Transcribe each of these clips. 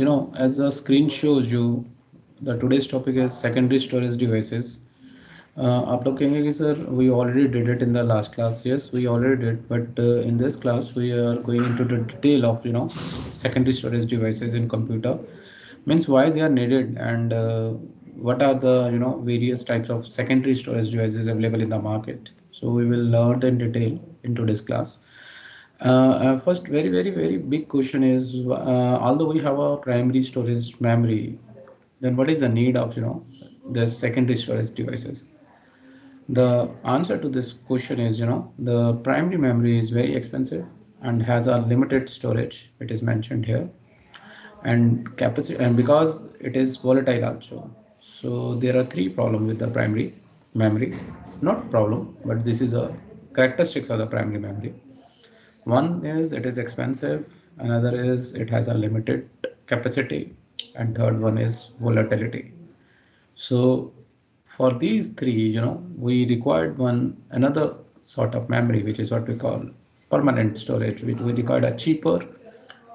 As the screen shows you, the today's topic is secondary storage devices. आप लोग कहेंगे कि sir we already did it in the last class. Yes, we already did, but in this class we are going into the detail of secondary storage devices in computer, means why they are needed, and what are the various types of secondary storage devices available in the market. So we will learn in detail in today's class. First, very big question is, although we have a primary storage memory, then what is the need of the secondary storage devices? The answer to this question is, the primary memory is very expensive and has a limited storage. It is mentioned here, and capacity, and because it is volatile also. So there are three problems with the primary memory. Not problem, but this is a characteristics of the primary memory. One is it is expensive, another is it has a limited capacity, and third one is volatility. So for these three, we required one another sort of memory, which is what we call permanent storage, which we required a cheaper.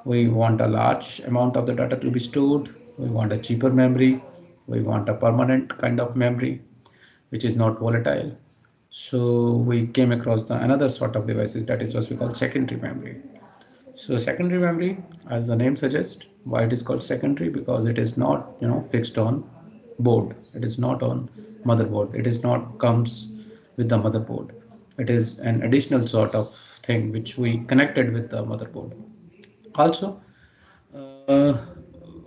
We want a large amount of the data to be stored. We want a cheaper memory. We want a permanent kind of memory, which is not volatile. So we came across the another sort of devices, that is what we call secondary memory. So secondary memory, as the name suggests, why it is called secondary, because it is not fixed on board. It is not on motherboard. It is not comes with the motherboard. It is an additional sort of thing which we connected with the motherboard. Also, uh,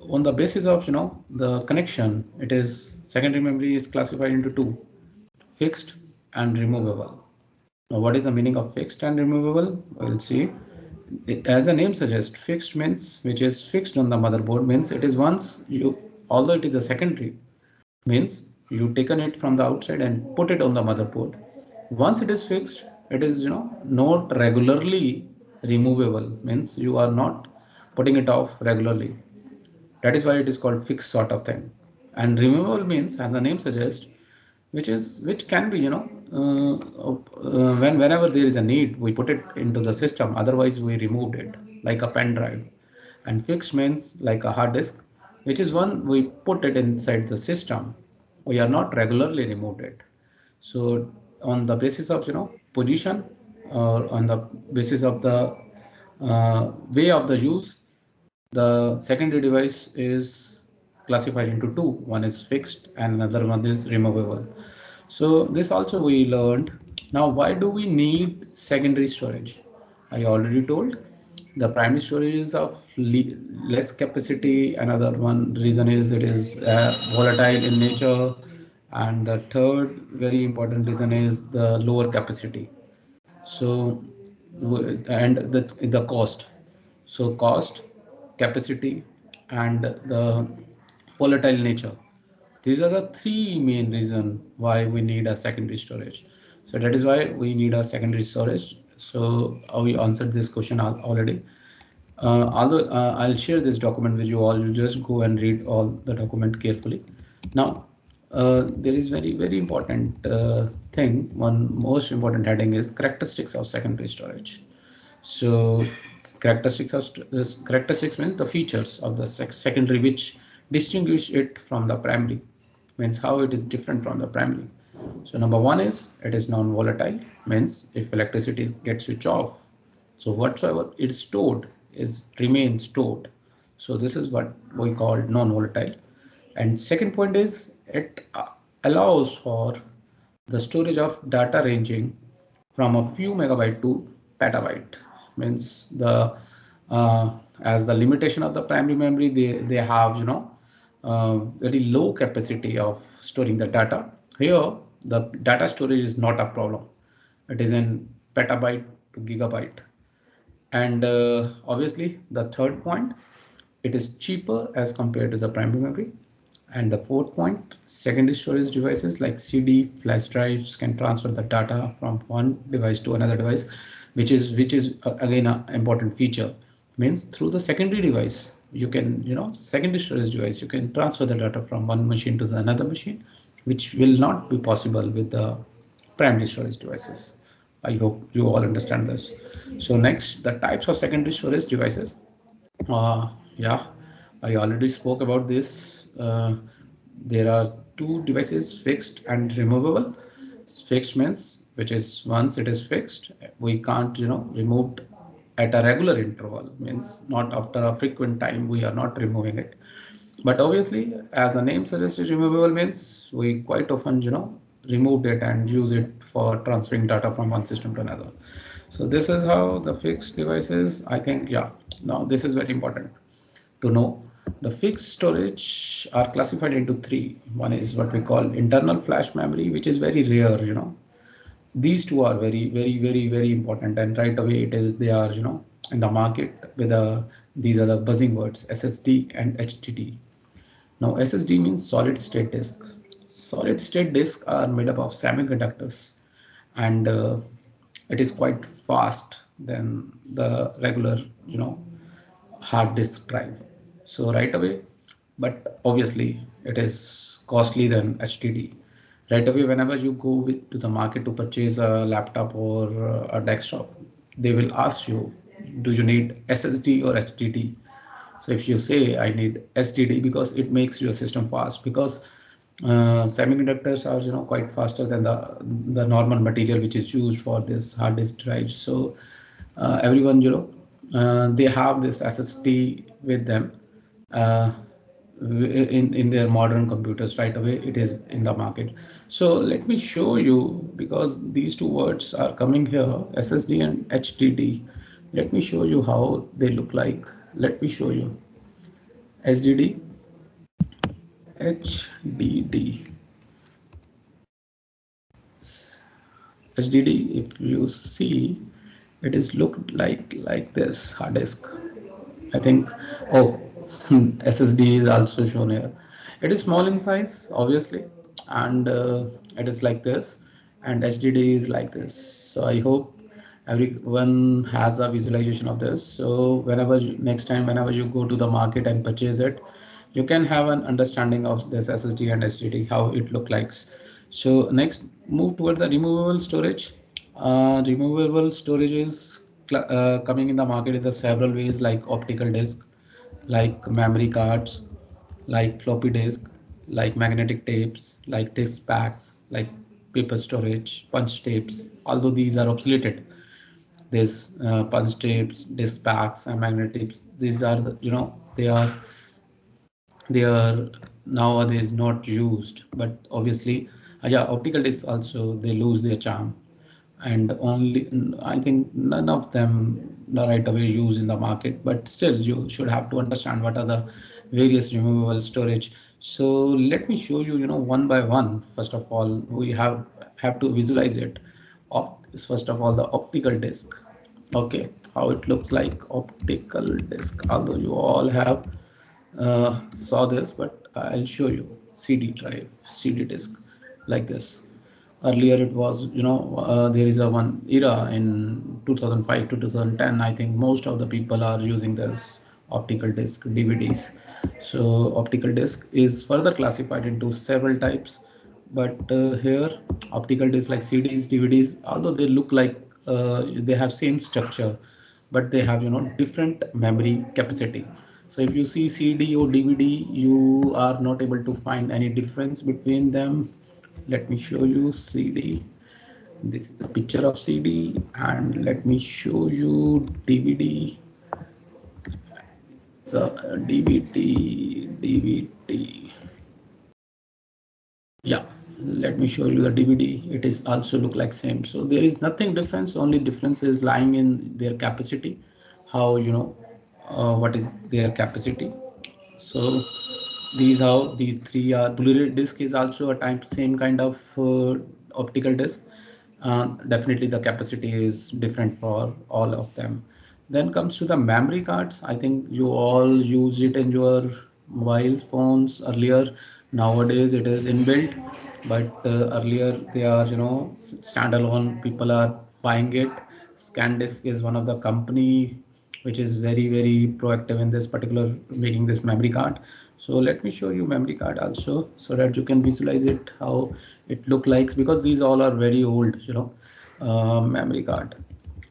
on the basis of the connection, it is secondary memory is classified into two: fixed and removable. Now, what is the meaning of fixed and removable? We'll see. As the name suggests, fixed means which is fixed on the motherboard, means it is once you, although it is a secondary, means you taken it from the outside and put it on the motherboard. Once it is fixed, it is not regularly removable, means you are not putting it off regularly. That is why it is called fixed sort of thing. And removable means, as the name suggests, which can be whenever there is a need, we put it into the system. Otherwise, we removed it, like a pen drive. And fixed means like a hard disk, which is one we put it inside the system. We are not regularly removed it. So on the basis of position, or on the basis of the way of the use, the secondary device is classified into two. One is fixed and another one is removable. So this also we learned. Now, why do we need secondary storage? I already told the primary storage is of less capacity. Another one reason is it is volatile in nature. And the third very important reason is the lower capacity. So, and the cost. So cost, capacity, and the volatile nature. These are the three main reasons why we need a secondary storage. So that is why we need a secondary storage. So we answered this question already. Although I'll share this document with you all, you just go and read all the document carefully. Now, there is very important thing. One most important heading is characteristics of secondary storage. So characteristics means the features of the secondary which distinguish it from the primary, means how it is different from the primary. So number one is it is non-volatile, means if electricity gets switched off, so whatsoever it's stored is remains stored. So this is what we call non-volatile. And second point is it allows for the storage of data ranging from a few megabyte to petabyte. Means the as the limitation of the primary memory, they have very low capacity of storing the data. Here the data storage is not a problem. It is in petabyte to gigabyte. And obviously the third point, it is cheaper as compared to the primary memory. And the fourth point, secondary storage devices like CD, flash drives can transfer the data from one device to another device, which is again an important feature. Means through the secondary device, you can secondary storage device, you can transfer the data from one machine to the another machine, which will not be possible with the primary storage devices. I hope you all understand this. So next, the types of secondary storage devices. Yeah, I already spoke about this. There are two devices, fixed and removable. Fixed means which is once it is fixed, we can't remove at a regular interval. Means not after a frequent time we are not removing it. But obviously, as the name suggests, removable means we quite often removed it and use it for transferring data from one system to another. So this is how the fixed devices. I think yeah. Now this is very important to know. The fixed storage are classified into three. One is what we call internal flash memory, which is very rare. These two are very important, and right away it is they are in the market with these are the buzzing words SSD and HDD. Now SSD means solid state disk. Solid state disks are made up of semiconductors, and it is quite fast than the regular hard disk drive. So right away, but obviously it is costly than HDD. Right away, whenever you go to the market to purchase a laptop or a desktop, they will ask you, do you need SSD or HDD? So if you say I need SSD because it makes your system fast, because semiconductors are quite faster than the normal material which is used for this hard disk drive. So everyone they have this SSD with them uh, in their modern computers. Right away it is in the market. So let me show you, because these two words are coming here, SSD and HDD. Let me show you how they look like. Let me show you SDD, HDD. HDD, if you see, it is looked like this hard disk. I think, oh, SSD is also shown here. It is small in size, obviously, and it is like this, and HDD is like this. So I hope everyone has a visualization of this. So next time, whenever you go to the market and purchase it, you can have an understanding of this SSD and HDD, how it look like. So next, move toward the removable storage. Removable storage is coming in the market in the several ways, like optical disk, like memory cards, like floppy disk, like magnetic tapes, like disk packs, like paper storage, punch tapes. Although these are obsoleted, this punch tapes, disk packs, and magnetic tapes. These are they are nowadays not used, but obviously, yeah, optical discs also they lose their charm, and only I think none of them right away used in the market. But still, you should have to understand what are the various removable storage. So let me show you, one by one. First of all, we have to visualize it. First of all, the optical disc. Okay, how it looks like optical disc. Although you all have saw this, but I'll show you CD drive, CD disk, like this. Earlier it was, there is a one era in 2005 to 2010. I think most of the people are using this optical disc DVDs. So optical disc is further classified into several types, but here optical disc like CDs, DVDs, although they look like they have same structure, but they have different memory capacity. So if you see CD or DVD, you are not able to find any difference between them. Let me show you CD. This is the picture of CD, and let me show you DVD. The DVD. Yeah, let me show you the DVD. It is also look like same. So there is nothing difference. Only difference is lying in their capacity. How what is their capacity. So these three are. Blu-ray disc is also a type same kind of optical disc. Definitely the capacity is different for all of them. Then comes to the memory cards. I think you all use it in your mobile phones earlier. Nowadays it is inbuilt, but earlier they are standalone. People are buying it. ScanDisk is one of the company which is very proactive in this particular making this memory card. So let me show you memory card also, so that you can visualize it how it look like, because these all are very old memory card.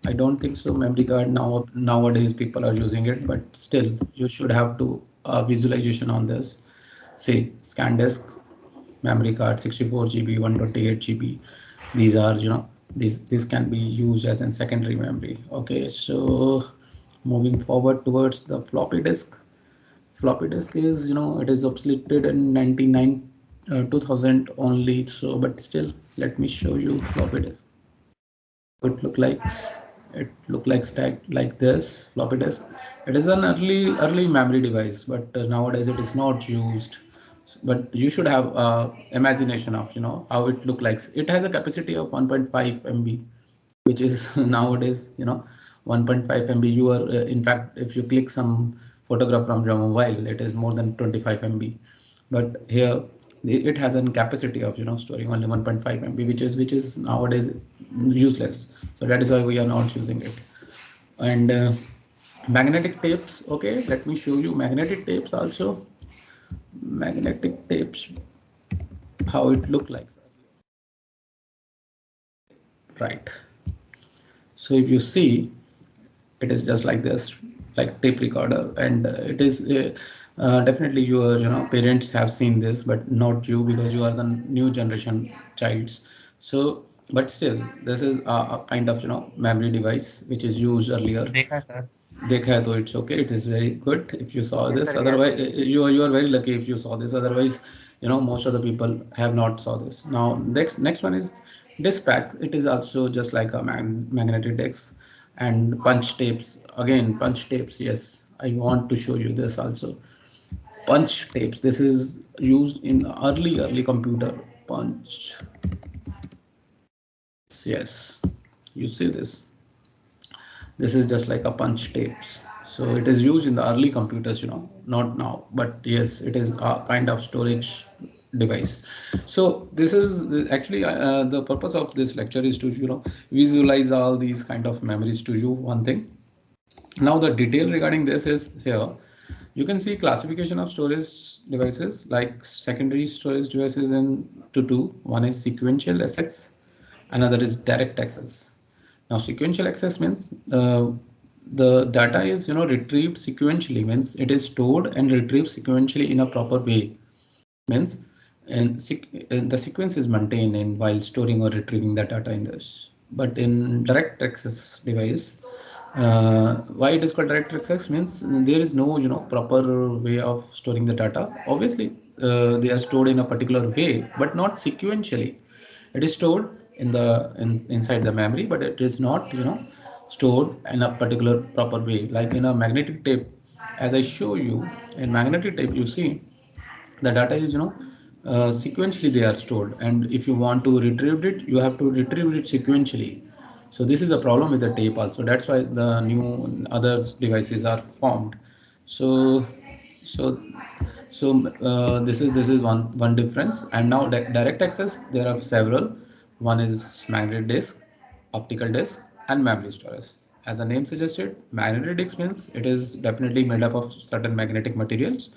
I don't think so. Memory card nowadays people are using it, but still you should have to visualization on this. See, ScanDisk, memory card, 64 GB, 128 GB. These are, this can be used as a secondary memory. Okay, so moving forward towards the floppy disk. Floppy disk is, it is obsoleted in 99 2000 only. So, but still, let me show you floppy disk. It look like stack like this floppy disk. It is an early memory device, but nowadays it is not used. But you should have imagination of how it look like. It has a capacity of 1.5 MB, which is nowadays 1.5 MB. You are in fact, if you click some photograph from your mobile, it is more than 25 MB. But here it has a capacity of storing only 1.5 MB, which is nowadays useless. So that is why we are not using it. And magnetic tapes. Okay, let me show you magnetic tapes also. Magnetic tapes, how it look like. Right. So if you see, it is just like this, like tape recorder, and it is definitely your parents have seen this, but not you, because you are the new generation childs. So but still, this is a kind of memory device which is used earlier. देखा है sir. देखा है तो it's okay, it is very good if you saw Yes this. sir, yes. Otherwise you are very lucky if you saw this. Otherwise most of the people have not saw this. Now next one is disk pack. It is also just like a magnetic disc. And punch tapes, again punch tapes. Yes, I want to show you this also. Punch tapes, this is used in early computer. Punch, yes, you see this is just like a punch tapes. So it is used in the early computers, not now, but yes, it is a kind of storage device. So this is actually the purpose of this lecture is to visualize all these kind of memories to you. One thing, now the detail regarding this is here. You can see classification of storage devices, like secondary storage devices in two. One is sequential access, another is direct access. Now sequential access means the data is retrieved sequentially, means it is stored and retrieved sequentially in a proper way. Means and the sequence is maintained in while storing or retrieving the data in this. But in direct access device, why it is called direct access means there is no proper way of storing the data. Obviously, they are stored in a particular way, but not sequentially. It is stored inside the memory, but it is not stored in a particular proper way. Like in a magnetic tape, as I show you, in magnetic tape, you see the data is sequentially they are stored, and if you want to retrieve it, you have to retrieve it sequentially. So this is the problem with the tape also. That's why the new others devices are formed. So so so this is one difference. And now direct access, there are several. One is magnetic disk, optical disk, and memory storage. As the name suggested, magnetic disk means it is definitely made up of certain magnetic materials,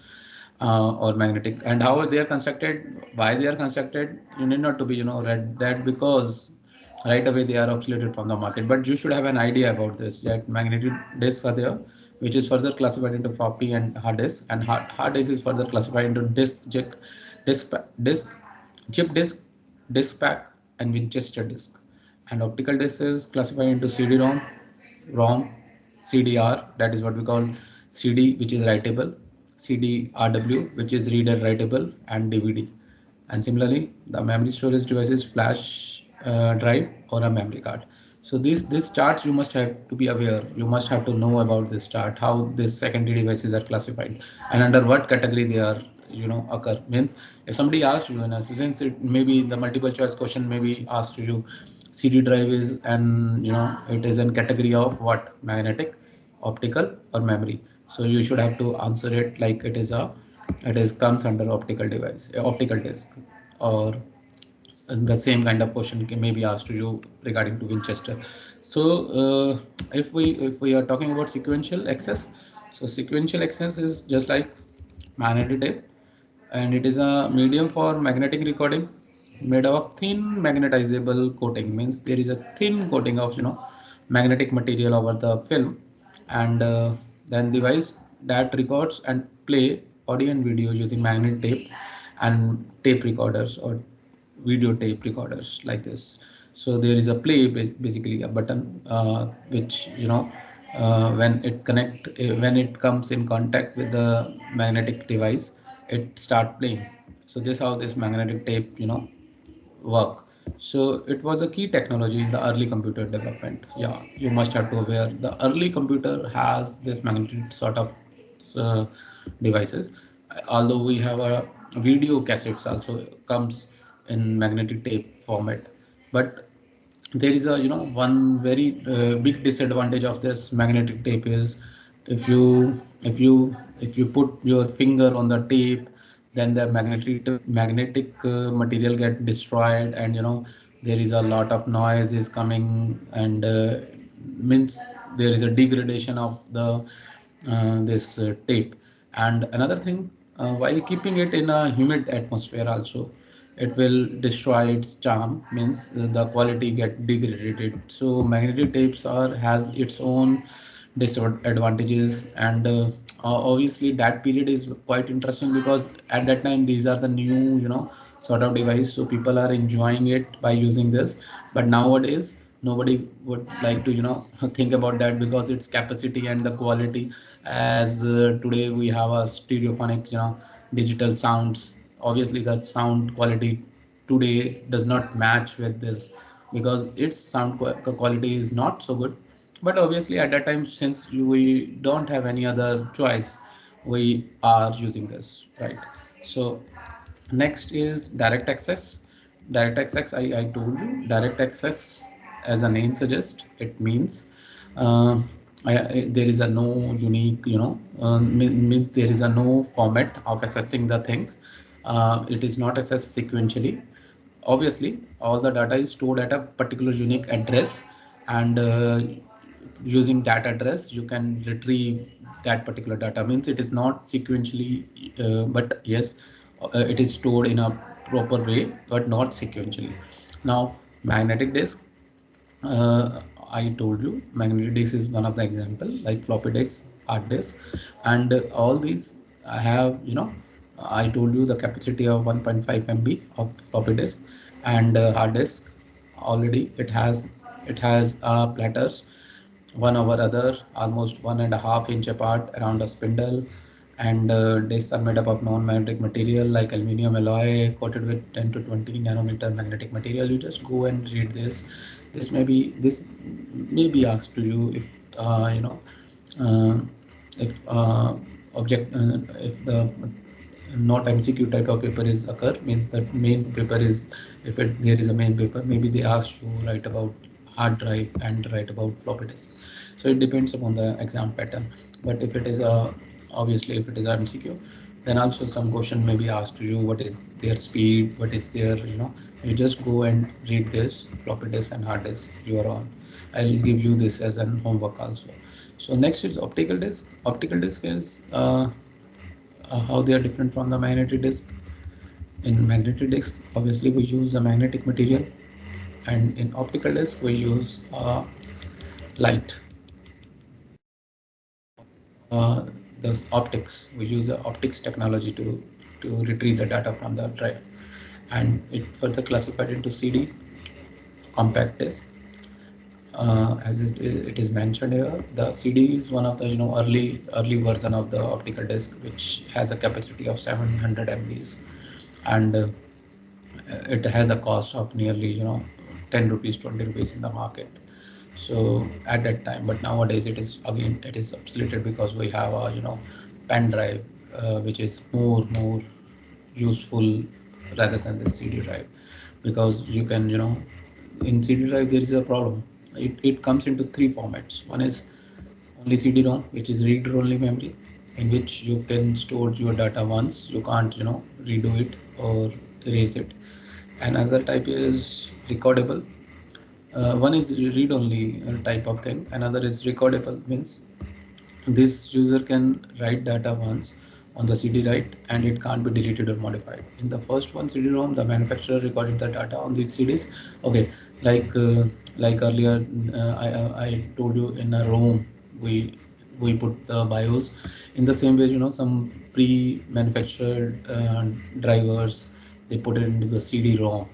or magnetic. And how they are constructed, why they are constructed, you need not to be read that, because right away they are obsoleted from the market. But you should have an idea about this, that magnetic disks are there, which is further classified into floppy and hard disk, and hard disk is further classified into disk, chip disk, disk pack, and Winchester disk. And optical disk is classified into CD-ROM, ROM, CDR, that is what we call CD, which is writable, CD-RW, which is reader writable, and DVD. And similarly, the memory storage device is flash drive or a memory card. So this charts you must have to be aware. You must have to know about this chart, how these secondary devices are classified, and under what category they are occur. Means if somebody asks you, and since it maybe the multiple choice question may be asked to you, CD drive is, and it is in category of what, magnetic, optical, or memory. So you should have to answer it like it is comes under optical device, optical disk. Or the same kind of question may be asked to you regarding to Winchester. So if we are talking about sequential access, so sequential access is just like magnetic tape, and it is a medium for magnetic recording, made of thin magnetizable coating. Means there is a thin coating of magnetic material over the film, and then device that records and play audio and video using magnet tape and tape recorders or video tape recorders like this. So there is a play, basically a button, which when it when it comes in contact with the magnetic device, it start playing. So this how this magnetic tape work. So it was a key technology in the early computer development. Yeah, you must have to aware the early computer has this magnetic sort of uh, devices. Although we have a video cassettes also comes in magnetic tape format, but there is a one very big disadvantage of this magnetic tape is if you if you put your finger on the tape, then the magnetic material get destroyed, and there is a lot of noise is coming, and means there is a degradation of the this tape. And another thing, while keeping it in a humid atmosphere also, it will destroy its charm, means the quality get degraded. So magnetic tapes are has its own disadvantages, and obviously that period is quite interesting because at that time these are the new sort of device, so people are enjoying it by using this. But nowadays nobody would like to think about that because its capacity and the quality, as today we have a stereophonic digital sounds. Obviously the sound quality today does not match with this because its sound quality is not so good. But obviously at that time, since we don't have any other choice, we are using this, right? So next is direct access. Direct access, I told you, direct access, as a name suggests, it means there is a no unique, means there is a no format of assessing the things. It is not assessed sequentially. Obviously, all the data is stored at a particular unique address, and using that address you can retrieve that particular data. Means it is not sequentially, but yes, it is stored in a proper way but not sequentially. Now magnetic disk, I told you magnetic disk is one of the example, like floppy disk, hard disk, and all these have I told you the capacity of 1.5 MB of floppy disk, and hard disk already it has platters one over other, almost 1.5 inch apart around a spindle, and discs are made up of non-magnetic material like aluminum alloy coated with 10 to 20 nanometer magnetic material. You just go and read this. This may be asked to you if uh, if object if the not MCQ type of paper is occur, means that main paper is, if there is a main paper, maybe they ask you write about hard drive and write about floppy disk. So it depends upon the exam pattern. But if it is a, obviously if it is a MCQ, then also some question may be asked to you, what is their speed, what is their you just go and read this floppy disk and hard disk. You are on. I'll give you this as an homework also. So next is optical disk. Optical disk is how they are different from the magnetic disk. In magnetic disk, obviously we use a magnetic material, and in optical disk we use light. uh, the optics. We use the optics technology to retrieve the data from the drive, and it further classified into CD, compact disk. As it is mentioned here, the CD is one of the early version of the optical disk, which has a capacity of 700 MBs, and it has a cost of nearly 10 rupees, 20 rupees in the market. So at that time, but nowadays it is again it is obsoleted because we have a pen drive, which is more useful rather than the CD drive, because you can in CD drive there is a problem. It comes into three formats. One is only CD-ROM, which is reader-only memory, in which you can store your data once. You can't redo it or erase it. Another type is recordable. One is read-only type of thing. Another is recordable, means this user can write data once, on the CD write, and it can't be deleted or modified. In the first one CD-ROM, the manufacturer recorded the data on these CDs. Okay, like earlier, I told you in a ROM we put the BIOS. In the same way, some pre-manufactured drivers, they put it into the CD-ROM.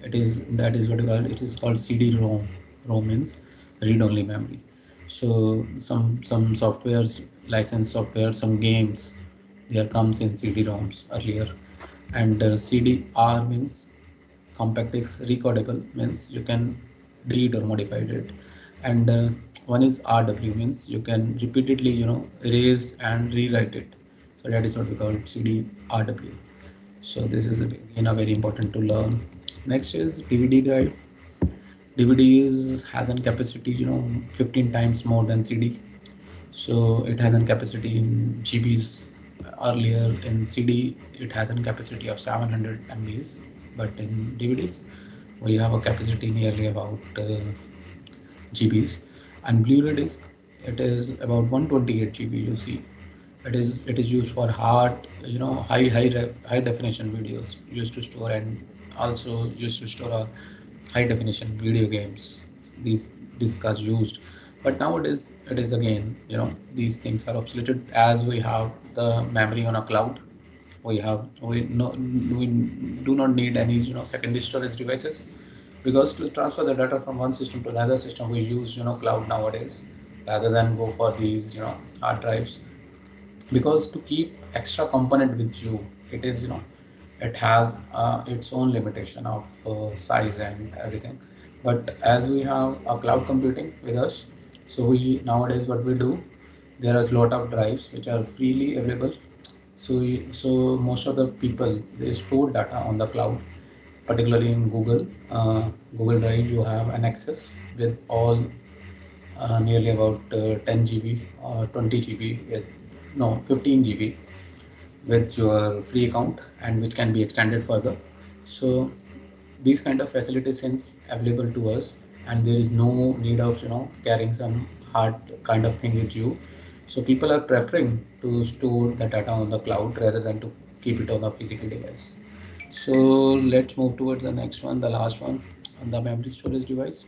That is what you call it is called CD-ROM. ROM means read-only memory. So some softwares, licensed software, some games, there comes in CD-ROMs earlier. And CD-R means compact disc recordable, means you can delete or modify it. And one is RW, means you can repeatedly erase and rewrite it. So that is what we call CD-RW. So this is again a very important to learn. Next is DVD drive. DVD has an capacity 15 times more than CD. So it has a capacity in GBs. Earlier in CD it has a capacity of 700 MBs, but in DVDs we have a capacity nearly about GBs. And Blu-ray disc, it is about 128 GB. You see, it is used for high definition videos used to store, and also used to store a high definition video games. These discs are used, but nowadays it is again, these things are obsoleted as we have the memory on a cloud. We do not need any secondary storage devices, because to transfer the data from one system to another system we use cloud nowadays, rather than go for these hard drives. Because to keep extra component with you, it is it has its own limitation of size and everything. But as we have a cloud computing with us, so we nowadays what we do, there are a lot of drives which are freely available. So most of the people, they store data on the cloud, particularly in Google Drive. You have an access with all nearly about 10 GB or 20 GB with, no, 15 GB with your free account, and which can be extended further. So these kind of facilities since available to us, and there is no need of carrying some hard kind of thing with you. So people are preferring to store the data on the cloud rather than to keep it on the physical device. So let's move towards the next one, the last one, the memory storage device.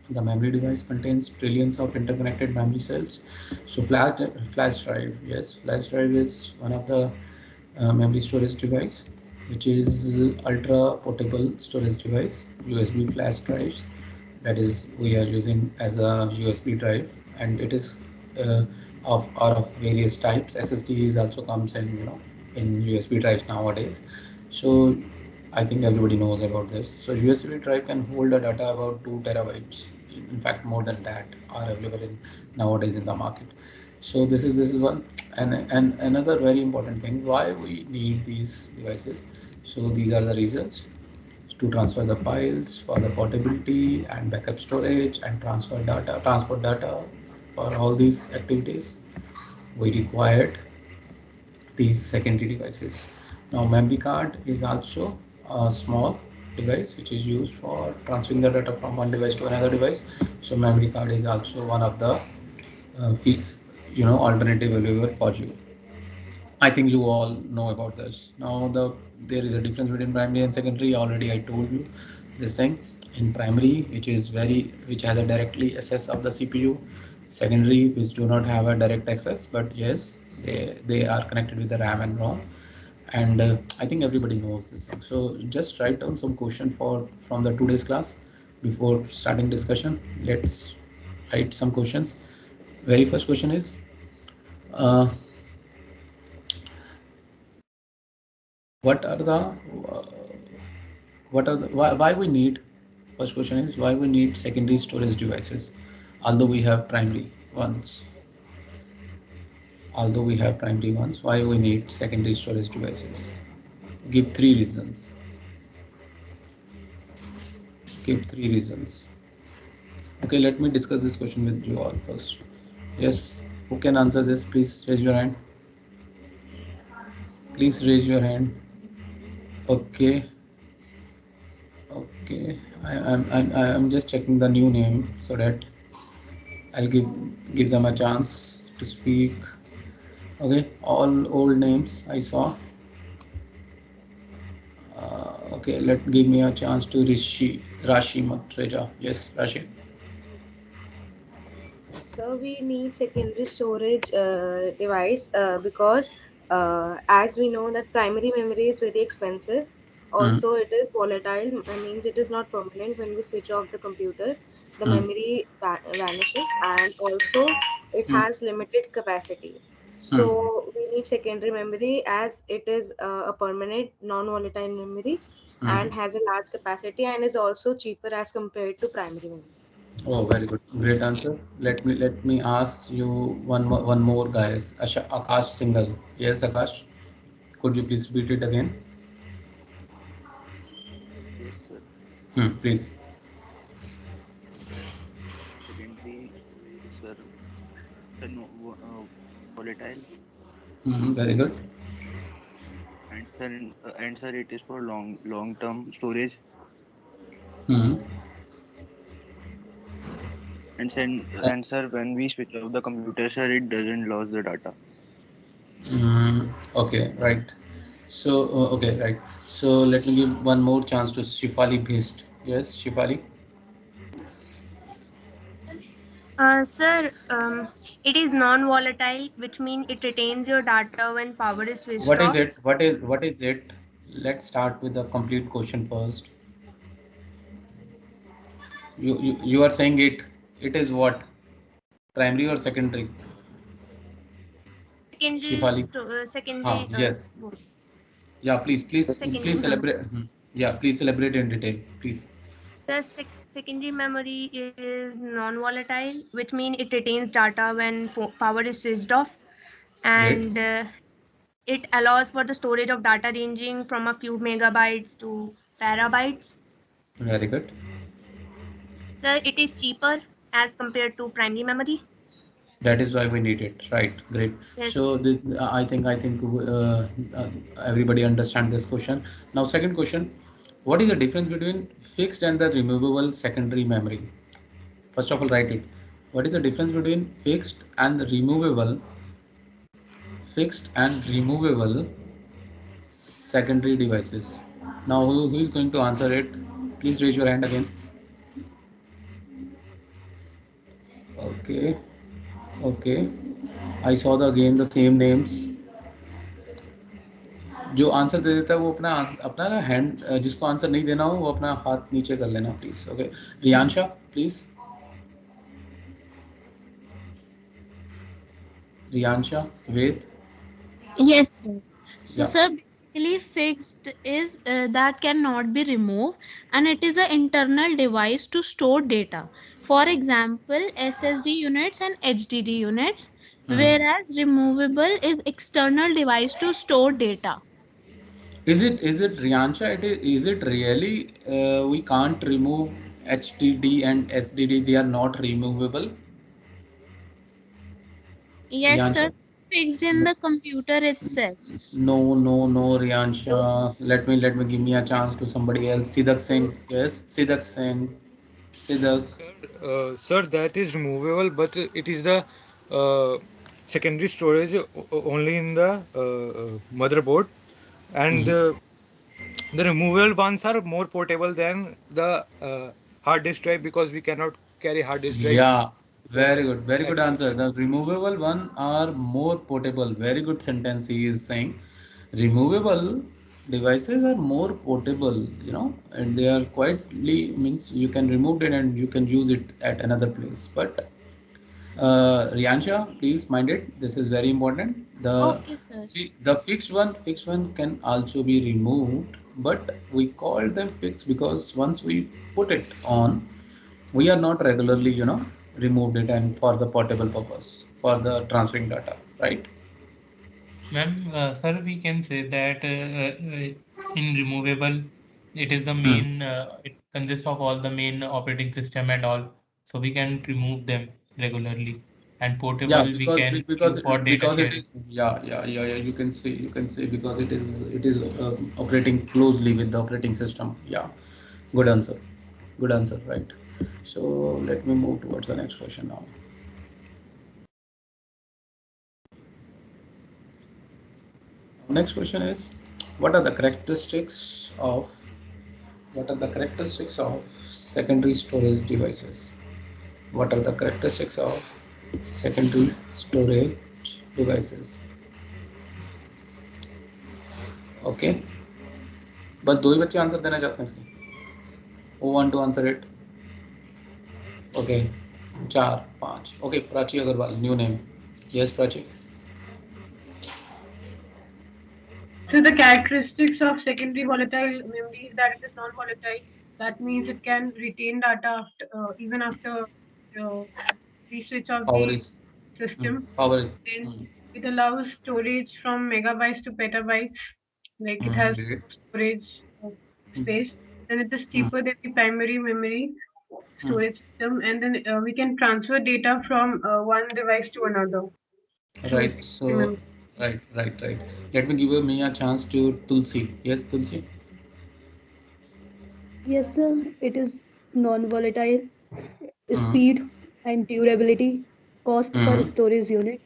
The memory device contains trillions of interconnected memory cells. So flash drive, yes, flash drive is one of the memory storage device, which is ultra portable storage device. USB flash drives, that is we are using as a USB drive, and it is of various types. SSD is also comes in in USB drives nowadays. So I think everybody knows about this. So USB drive can hold a data about 2 terabytes. In fact, more than that are available in nowadays in the market. So this is one. And another very important thing, why we need these devices. So these are the reasons: to transfer the files, for the portability and backup storage, and transport data. For all these activities we required these secondary devices. Now memory card is also a small device which is used for transferring the data from one device to another device. So memory card is also one of the alternative available for you. I think you all know about this. Now there is a difference between primary and secondary. Already I told you this thing. In primary, which has a directly access of the CPU. Secondary, which do not have a direct access, but yes, they are connected with the RAM and ROM. And I think everybody knows this thing. So just write down some question from the today's class before starting discussion. Let's write some questions. Very first question is, uh, what are the why we need, first question is, why we need secondary storage devices, although we have primary ones. Why we need secondary storage devices? Give three reasons. Okay, let me discuss this question with you all first. Yes, who can answer this? Please raise your hand. Okay. I'm just checking the new name so that I'll give them a chance to speak. Okay, all old names I saw. Okay, let give me a chance to Rashi Matreja. Yes, Rashi. So we need secondary storage device because as we know that primary memory is very expensive. Hmm. Also, it is volatile, means it is not permanent. When we switch off the computer, the Hmm. memory vanishes, and also it Hmm. has limited capacity. Hmm. So we need secondary memory as it is a permanent non-volatile memory Hmm. and has a large capacity and is also cheaper as compared to primary memory. Oh, very good. Great answer. Let me ask you one more, guys. Akash Singhal. Yes, Akash. Could you please repeat it again? Yes, sir. Please. Secondary storage, sir, volatile, Very good. and sir, it is for long term storage. Hmm. And sir, when we switch off the computer, sir, it doesn't lose the data. Okay, right. So, okay, right. So let me give one more chance to Shifali Bhist. Yes, Shifali. Sir, it is non-volatile, which means it retains your data when power is switched What is off. it? What is it? Let's start with the complete question first. You are saying it is what? Primary or secondary? Shifali. Secondary, Yes. both. Yeah, please Secondary. elaborate. Yeah, please elaborate in detail, please. The secondary memory is non-volatile, which means it retains data when power is switched off, Great. and it allows for the storage of data ranging from a few megabytes to terabytes. Very good. So it is cheaper as compared to primary memory. That is why we need it, right? Great. Yes. So this, I think uh, everybody understand this question. Now, second question: what is the difference between fixed and the removable secondary memory? First of all, write it. What is the difference between fixed and removable secondary devices? Now, who is going to answer it? Please raise your hand again. Okay. Okay. I saw the again the same names. जो answer दे देता है वो अपना अपना ना hand, जिसको answer नहीं देना हो वो अपना हाथ नीचे कर लेना please. Okay. Riyansha please. Riyansha. Ved. Yes, sir. So, या. sir, basically, fixed is that cannot be removed, and it is an internal device to store data. For example, SSD units and HDD units, whereas removable is external device to store data. Is it Riyansha? Is it really we can't remove HDD and SDD? They are not removable. Yes, Riyansha. sir. Fixed in No, the computer itself. no, Riyansha. Let me give me a chance to somebody else. Sidak Singh. Yes, Sidak Singh. Sidak. Sir, that is removable, but it is the uh, secondary storage only in the motherboard, and Mhm. the removable ones are more portable than the hard disk drive because we cannot carry hard disk drive. Yeah, very good Actually, answer. The removable one are more portable. Very good sentence he is saying. Removable devices are more portable, and they are quietly means you can remove it and you can use it at another place. But Riyansha, please mind it. This is very important. Okay, sir. The fixed one can also be removed, but we call them fixed because once we put it on, we are not regularly removed it and for the portable purpose for the transferring data, right? Ma'am, sir, we can say that in removable, it is the Hmm. main, it consists of all the main operating system and all. So we can remove them regularly. And Yeah, portable, we because can because use it, for data because it sharing. is, yeah, you can say because it is operating closely with the operating system. Yeah, good answer. Good answer, right? So let me move towards the next question now. Next question is, what are the characteristics of secondary storage devices? What are the characteristics of secondary storage devices? Okay, बस दो ही बच्चे answer देना चाहते हैं इसके. Who want to answer it? Okay, 4 5. Okay, Prachi Agarwal, new name. Yes, Prachi. So the characteristics of secondary volatile memory is that it is non-volatile. That means it can retain data after, even after we switch off Power the is system. power is Then it allows storage from megabytes to petabytes. Like it has great. storage space. Then it is cheaper than the primary memory storage system, and then we can transfer data from one device to another. Right. So right. Let me give me a chance to Tulsi. Yes, Tulsi. Yes, sir. It is non-volatile. Hmm. Speed and durability, cost per Hmm. storage unit,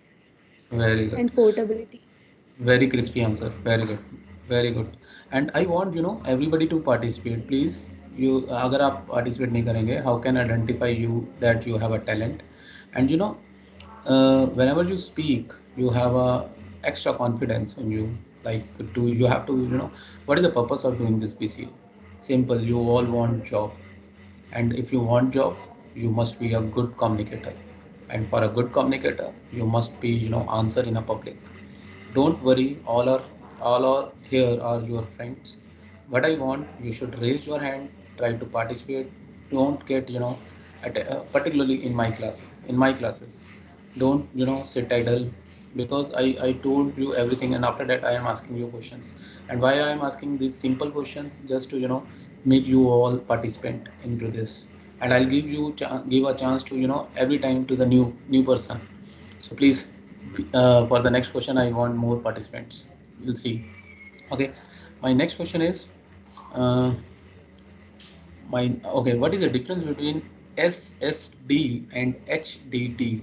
Very good. and portability. Very crispy answer. Very good. Very good. And I want everybody to participate. Please, you अगर आप participate नहीं करेंगे, how can identify you that you have a talent? And whenever you speak, you have a extra confidence in you. Like you have to what is the purpose of doing this PCA? Simple. You all want job, and if you want job, you must be a good communicator. And for a good communicator, you must be answer in a public. Don't worry, all are here are your friends. What I want, you should raise your hand, try to participate. Don't get particularly in my classes, don't sit idle, because I told you everything, and after that I am asking you questions. And why I am asking these simple questions? Just to make you all participant into this. And I'll give a chance to every time to the new person. So please, for the next question, I want more participants. We'll see. Okay, my next question is, uh, what is the difference between SSD and HDD?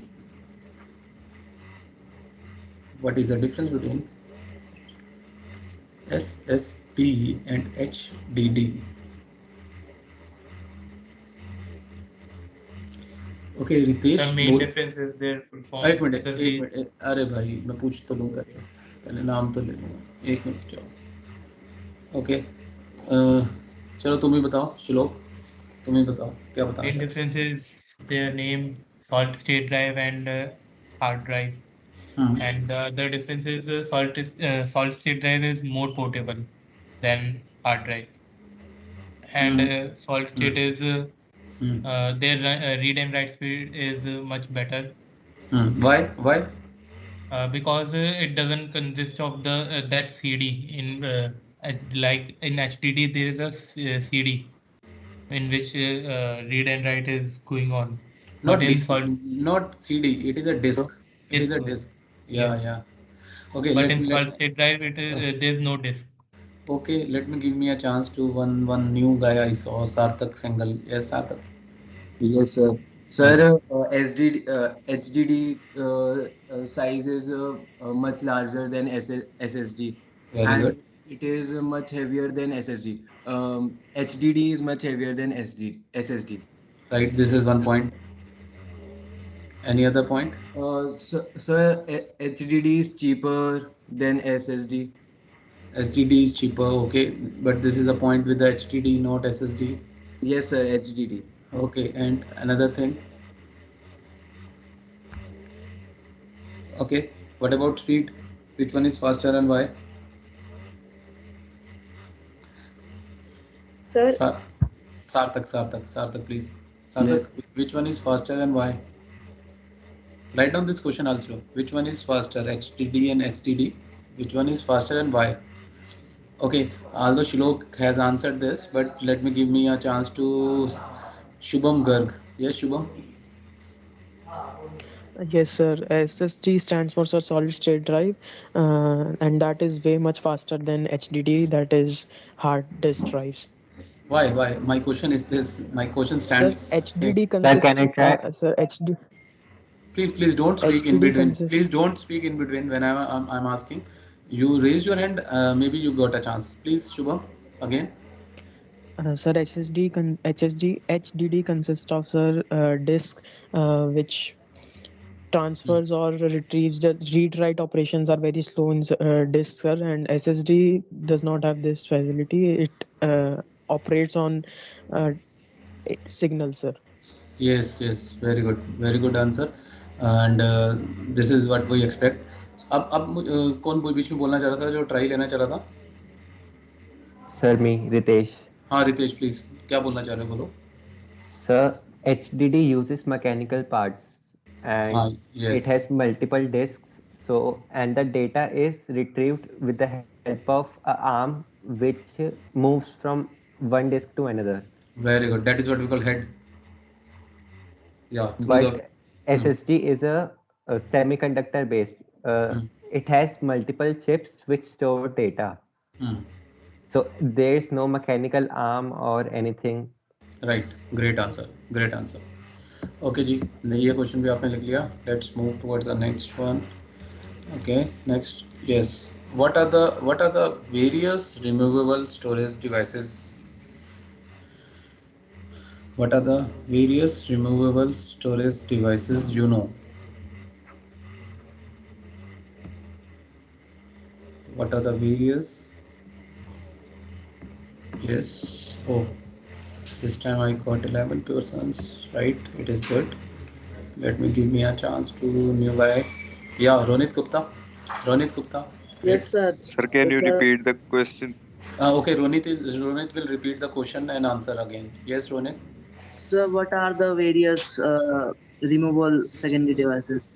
What is the difference between SSD and HDD? Okay, Ritesh, The main difference is their full form. एक minute SSD. अरे भाई मैं पूछ तो लूँ पहले, नाम तो ले लूँगा. एक मिनट चलो. ओके, चलो तुम ही बताओ श्लोक, तुम ही बताओ क्या बताना Main चाहते difference is their name, solid state drive and hard drive. And the other difference is solid state drive is more portable than hard drive. And solid state is their read and write speed is much better. Why? Because it doesn't consist of the that CD in like in HDD there is a CD in which read and write is going on. Not But in DC, not CD. It is a disk. It is a disk. Yeah, Yes. yeah. Okay, But in solid state drive it is there's no disk. Okay, let me give me a chance to one new guy I saw, Sarthak Singhal. Yes, Sarthak. Yes, sir. Sir, HDD size is much larger than SSD, Very and good. it is much heavier than SSD. HDD is much heavier than SSD. Right, this is one point. Any other point? Sir, HDD is cheaper than SSD. HDD is cheaper, okay, but this is a point with the HDD, not SSD. Yes, sir, HDD. Okay, and another thing. Okay, what about speed? Which one is faster and why? Sir, Sarthak, please. Sarthak, which one is faster and why? Write down this question also. Which one is faster, HDD and STD? Which one is faster and why? Okay, although Shilok has answered this, but let me give me a chance to Shubham Garg. Yes, Shubham. Yes, sir. SSD stands for solid state drive, and that is way much faster than HDD, that is hard disk drives. Why? My question is this. My question Sir, stands. HDD consists. Sir, Please don't speak in HDD between. consists. Please don't speak in between when I'm asking. You raised your hand. Maybe you got a chance. Please, Shubham, again. Sir, HDD consists of sir disk which transfers or retrieves. The read write operations are very slow in disk, sir, and SSD does not have this facility. It operates on uh, signal, sir. Yes, yes, very good answer. And this is what we expect. अब कौन बीच में बोलना चाह रहा था जो try लेना चाह रहा था? Sir, me, Ritesh. हाँ रितेश प्लीज क्या बोलना चाह रहे हो बोलो. Sir, HDD uses mechanical parts and हाँ it yes has multiple disks. So, and the data is retrieved with the help of a arm which moves from one disk to another. very good. That is what we call head. Yeah, through the. But SSD is a semiconductor based. Hmm. It has multiple chips which store data. Hmm. So there is no mechanical arm or anything. Right, great answer, great answer. Okay जी, ये question भी आपने लिख लिया. Let's move towards the next one. Okay, next. Yes. What are the various removable storage devices? What are the various removable storage devices you know? What are the various? Yes. Oh, this time I got 11 persons. Right, it is good. Let me give me a chance to new guy. Yeah, Ronit Gupta. Ronit Gupta. Yes, sir. Sir, can you Yes, sir. repeat the question? Okay, Ronit will repeat the question and answer again. Yes, Ronit. So, what are the various removable secondary devices?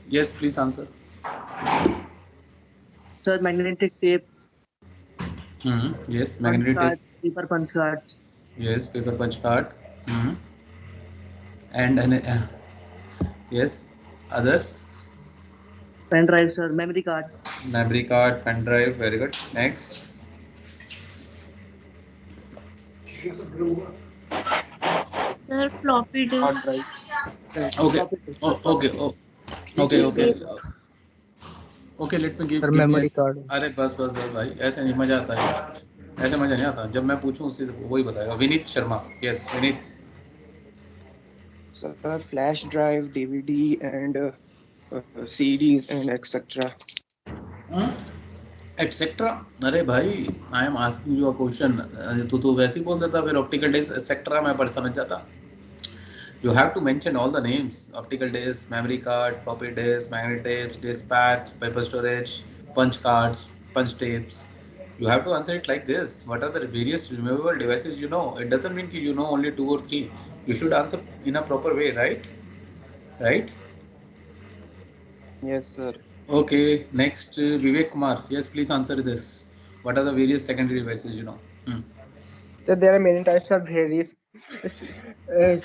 Yes, please answer. Sir, magnetic tape, Yes, punch magnetic card, tape. paper punch card, Yes, paper punch card. And yes, others. pen drive, sir, memory card, Memory card, pen drive. Very good. Next. Sir, floppy Hard disk. drive. Okay. floppy disk, Oh, sir, floppy okay. disk. Oh, okay. SSD. Okay. Let me Sir, give me a. memory card. अरे बस भाई ऐसे नहीं मजा आता है. ऐसे मजा नहीं आता जब मैं पूछूं उसी से वही बताएगा. Vineet Sharma. Yes, Vineet. Sir, flash drive, DVD, and CDs and etc. Etcetera. अरे भाई I am asking you a question. तो वैसे ही बोल देता फिर ऑप्टिकल डिस्क एक्सेट्रा मैं पर समझ जाता. You have to mention all the names: optical disc, memory card, floppy disk, magnetic tapes, disk pads, paper storage, punch cards, punch tapes. You have to answer it like this. What are the various removable devices you know? It doesn't mean you know only 2 or 3. You should answer in a proper way, right? Right? Yes, sir. Okay, next Vivek Kumar. Yes, please answer this. What are the various secondary devices you know? So there are many types of various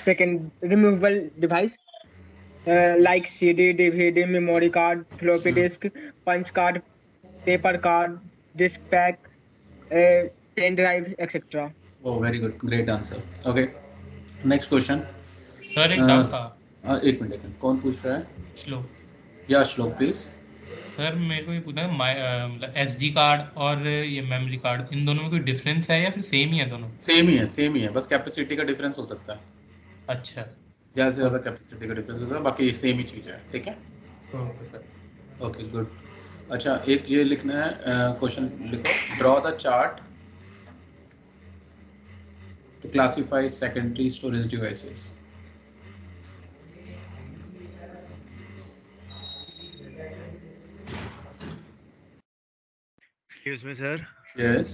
second removable device like CD, DVD, memory card, floppy disk, punch card, paper card, disk pack, pen drive, etc. Oh, very good. Great answer. Okay. Next question. Sir एक doubt था. एक minute कौन पूछ रहा है? श्लोक. या श्लोक प्लीज. सर मेरे को ये पूछना है SD कार्ड और ये मेमोरी कार्ड इन दोनों में कोई डिफरेंस है या फिर सेम ही है दोनों? सेम ही है बस कैपेसिटी का डिफरेंस हो सकता है. अच्छा. ज़्यादा से ज़्यादा कैपेसिटी का डिफरेंस हो सकता है बाकी सेम ही चीज़ है. ठीक है. Okay sir. Okay good. अच्छा एक ये लिखना है क्वेश्चन लिखो. Draw the chart to classify secondary storage devices. Excuse me sir. Yes.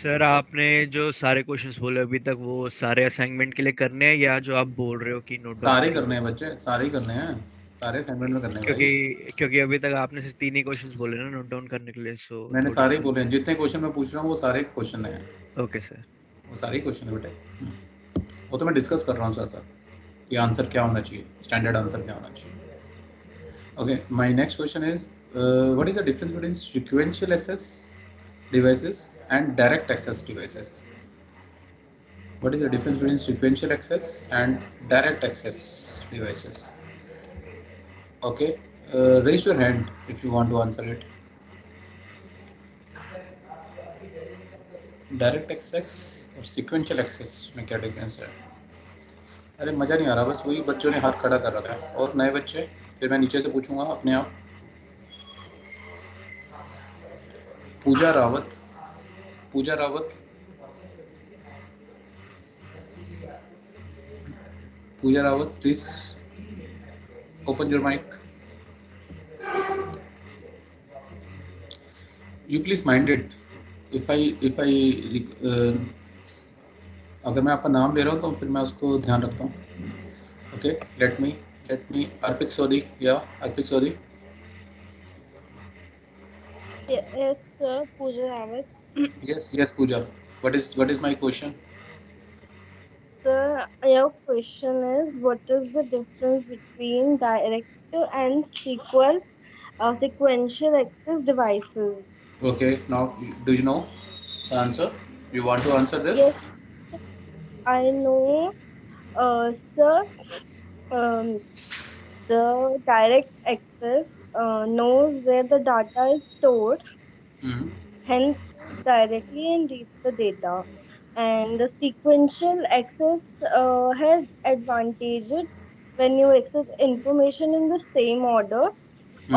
Sir आपने जो सारे क्वेश्चंस बोले अभी तक वो सारे असाइनमेंट के लिए करने हैं या जो आप बोल रहे हो कि नोट सारे करने हैं बच्चे. सारे ही करने हैं. सारे असाइनमेंट में करने हैं क्योंकि अभी तक आपने सिर्फ 3 ही क्वेश्चंस बोले ना नोट डाउन करने के लिए. सो मैंने सारे ही बोले हैं. जितने क्वेश्चन मैं पूछ रहा हूँ वो सारे क्वेश्चन हैं. Okay sir. वो सारे क्वेश्चन है बेटे. वो तो मैं डिस्कस कर रहा हूँ साथ कि आंसर क्या होना चाहिए. स्टैंडर्ड आंसर क्या होना चाहिए. Okay, my next question is what is the difference between sequential access devices and direct access devices? What is the difference between sequential access and direct access devices? Okay, Raise your hand if you want to answer it. Direct access और sequential access में क्या difference है? अरे मज़ा नहीं आ रहा, बस वही बच्चों ने हाथ खड़ा कर रखा है। और नए बच्चे, फिर मैं नीचे से पूछूंगा अपने आप। Pooja Rawat, Pooja Rawat, Pooja Rawat, please open your mic. You please mind it. If I अगर मैं आपका नाम ले रहा हूँ तो फिर मैं उसको ध्यान रखता हूँ। ओके, लेट मी अर्पित सोदी, या अर्पित सोदी। Yes, sir. Pooja Rawat. Yes, Pooja. What is my question? Sir, your question is what is the difference between direct and sequential access devices? Okay, now do you know the answer? You want to answer this? Yes, I know. Sir, um, the direct access knows where the data is stored, Hmm. hence directly and reads the data. And the sequential access has advantages when you access information in the same order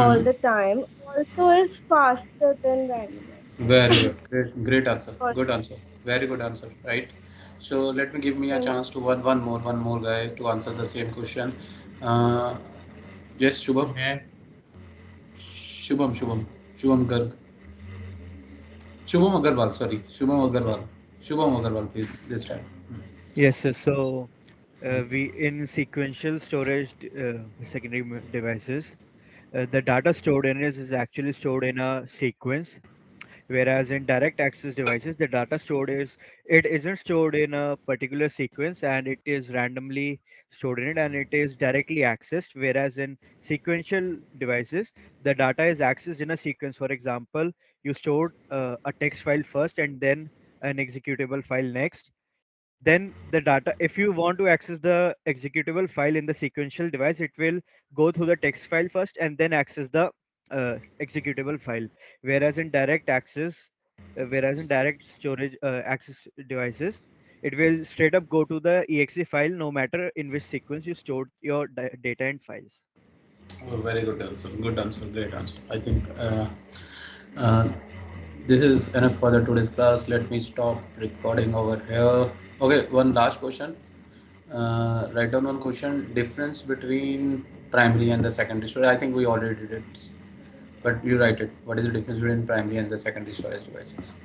all the time. Also is faster than random. Very good. Great answer. Or- Good answer. Very good answer. Right. So let me give me a Thank chance to one more guy to answer the same question. Uh, yes, Shubham. Yeah. Shubham Garg. Shubham Agarwal. Sorry, Shubham Agarwal. Shubham Agarwal, please this time. Yes, sir. So we in sequential storage secondary devices, the data stored in is actually stored in a sequence, whereas in direct access devices the data stored is it isn't stored in a particular sequence and it is randomly stored in it and it is directly accessed, whereas in sequential devices the data is accessed in a sequence. For example, you stored a text file first and then an executable file next. Then the data, if you want to access the executable file in the sequential device, it will go through the text file first and then access the executable file. Whereas in direct access, whereas in direct storage access devices, it will straight up go to the exe file no matter in which sequence you stored your data and files. Oh, very good answer. Good answer. Great answer. I think uh, this is enough for the today's class. Let me stop recording over here. Okay, one last question. Write down one question. Difference between primary and the secondary storage. I think we already did it, but you write it. What is the difference between primary and the secondary storage devices?